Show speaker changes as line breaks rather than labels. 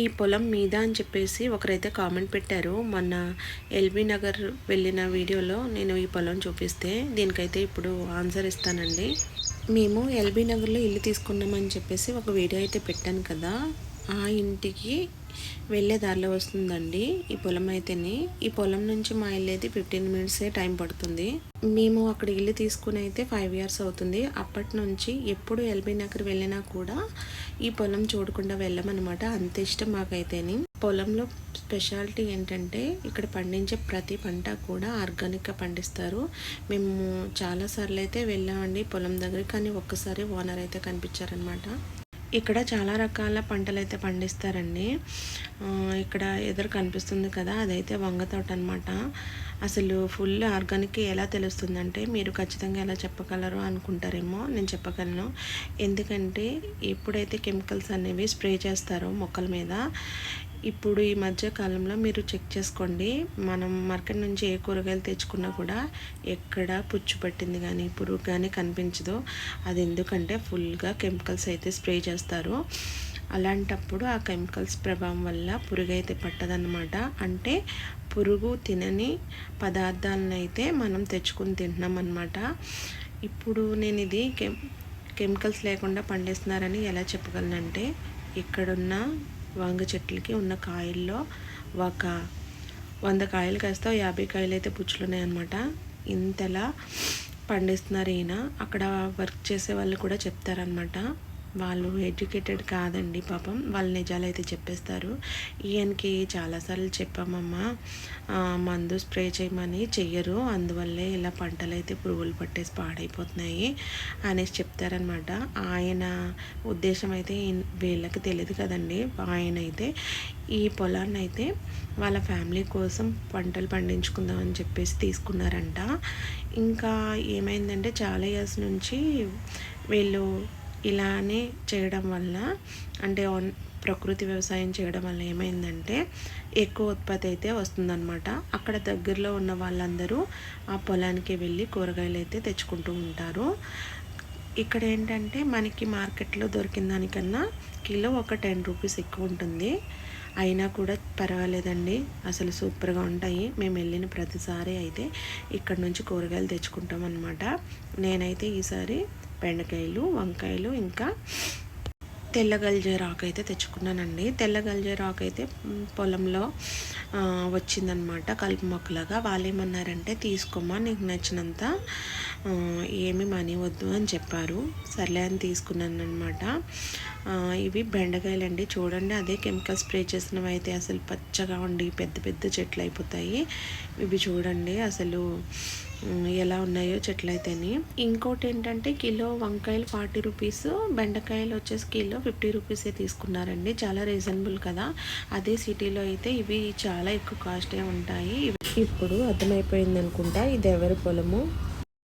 ఈ పొలం మీద అని చెప్పేసి ఒకరైతే కామెంట్ పెట్టారు. మొన్న ఎల్బీ నగర్ వెళ్ళిన వీడియోలో నేను ఈ పొలం చూపిస్తే దీనికైతే ఇప్పుడు ఆన్సర్ ఇస్తానండి. మేము ఎల్బీ నగర్లో ఇల్లు తీసుకున్నామని చెప్పేసి ఒక వీడియో అయితే పెట్టాను కదా, ఆ ఇంటికి వెళ్ళే దారిలో వస్తుందండి ఈ పొలం అయితేనే. ఈ పొలం నుంచి మా ఇల్లు అయితే 15 మినిట్సే టైం పడుతుంది. మేము అక్కడ ఇల్లు తీసుకుని అయితే 5 ఇయర్స్ అవుతుంది. అప్పటి నుంచి ఎప్పుడు ఎల్బీ నగర్ వెళ్ళినా కూడా ఈ పొలం చూడకుండా వెళ్ళమన్నమాట. అంత ఇష్టం మాకైతేని. పొలంలో స్పెషాలిటీ ఏంటంటే ఇక్కడ పండించే ప్రతి పంట కూడా ఆర్గానిక్గా పండిస్తారు. మేము చాలాసార్లు అయితే వెళ్ళామండి పొలం దగ్గర, కానీ ఒక్కసారి ఓనర్ అయితే కనిపించారనమాట. ఇక్కడ చాలా రకాల పంటలు అయితే పండిస్తారండి. ఇక్కడ ఎదురు కనిపిస్తుంది కదా, అదైతే వంగ తోట అనమాట. అసలు ఫుల్ ఆర్గానిక్ ఎలా తెలుస్తుందంటే మీరు ఖచ్చితంగా ఎలా చెప్పగలరు అనుకుంటారేమో, నేను చెప్పగలను. ఎందుకంటే ఎప్పుడైతే కెమికల్స్ అనేవి స్ప్రే చేస్తారో మొక్కల మీద, ఇప్పుడు ఈ మధ్య కాలంలో మీరు చెక్ చేసుకోండి, మనం మార్కెట్ నుంచి ఏ కూరగాయలు తెచ్చుకున్నా కూడా ఎక్కడ పుచ్చు పట్టింది కానీ పురుగు కానీ కనిపించదు. అది ఎందుకంటే ఫుల్గా కెమికల్స్ అయితే స్ప్రే చేస్తారు. అలాంటప్పుడు ఆ కెమికల్స్ ప్రభావం వల్ల పురుగు అయితే పట్టదన్నమాట. అంటే పురుగు తినని పదార్థాలను అయితే మనం తెచ్చుకుని తింటున్నాం అన్నమాట. ఇప్పుడు నేను ఇది కెమికల్స్ లేకుండా పండిస్తున్నారని ఎలా చెప్పగలనంటే, ఇక్కడున్న వంగ చెట్లకి ఉన్న కాయల్లో ఒక 100 కాయలు కాస్త 50 కాయలు అయితే పుచ్చులు ఉన్నాయన్నమాట. ఇంతలా పండిస్తున్నారు ఈయన. అక్కడ వర్క్ చేసే వాళ్ళు కూడా చెప్తారనమాట. వాళ్ళు ఎడ్యుకేటెడ్ కాదండి పాపం, వాళ్ళు నిజాలు అయితే చెప్పేస్తారు. ఈయనకి చాలాసార్లు చెప్పామమ్మా మందు స్ప్రే చేయమని, చెయ్యరు, అందువల్లే ఇలా పంటలు అయితే పురుగులు పట్టేసి పాడైపోతున్నాయి అనేసి చెప్తారనమాట. ఆయన ఉద్దేశం అయితే వీళ్ళకి తెలియదు కదండి. ఆయన అయితే ఈ పొలాన్ని అయితే వాళ్ళ ఫ్యామిలీ కోసం పంటలు పండించుకుందామని చెప్పేసి తీసుకున్నారంట. ఇంకా ఏమైందంటే చాలా ఇయర్స్ నుంచి వీళ్ళు ఇలానే చేయడం వల్ల, అంటే ప్రకృతి వ్యవసాయం చేయడం వల్ల ఏమైందంటే ఎక్కువ ఉత్పత్తి అయితే వస్తుందన్నమాట. అక్కడ దగ్గరలో ఉన్న వాళ్ళందరూ ఆ పొలానికి వెళ్ళి కూరగాయలు అయితే తెచ్చుకుంటూ ఉంటారు. ఇక్కడ ఏంటంటే మనకి మార్కెట్లో దొరికిన దానికన్నా కిలో ఒక 10 రూపీస్ ఎక్కువ ఉంటుంది. అయినా కూడా పర్వాలేదండి, అసలు సూపర్గా ఉంటాయి. మేము వెళ్ళిన ప్రతిసారి అయితే ఇక్కడ నుంచి కూరగాయలు తెచ్చుకుంటాం అన్నమాట. నేనైతే ఈసారి బెండకాయలు, వంకాయలు, ఇంకా తెల్ల గల్జేరాకు అయితే తెచ్చుకున్నానండి. తెల్ల గల్జేరాకు అయితే పొలంలో వచ్చిందనమాట కలుపు మొక్కలాగా. వాళ్ళు ఏమన్నారంటే తీసుకోమా, నీకు నచ్చినంత, ఏమి మనీ వద్దు అని చెప్పారు. సర్లే అని తీసుకున్నాను అనమాట. ఇవి బెండకాయలు అండి, చూడండి అదే కెమికల్ స్ప్రే చేసినవి అయితే అసలు పచ్చగా ఉండి పెద్ద పెద్ద చెట్లు అయిపోతాయి. ఇవి చూడండి అసలు ఎలా ఉన్నాయో చెట్లు అయితేని. ఇంకోటి ఏంటంటే కిలో వంకాయలు 40 రూపీస్, బెండకాయలు వచ్చేసి కిలో 50 రూపీసే తీసుకున్నారండి. చాలా రీజనబుల్ కదా. అదే సిటీలో అయితే ఇవి చాలా ఎక్కువ కాస్టే ఉంటాయి. ఇప్పుడు అర్థమైపోయింది అనుకుంటా ఇది ఎవరి పొలము.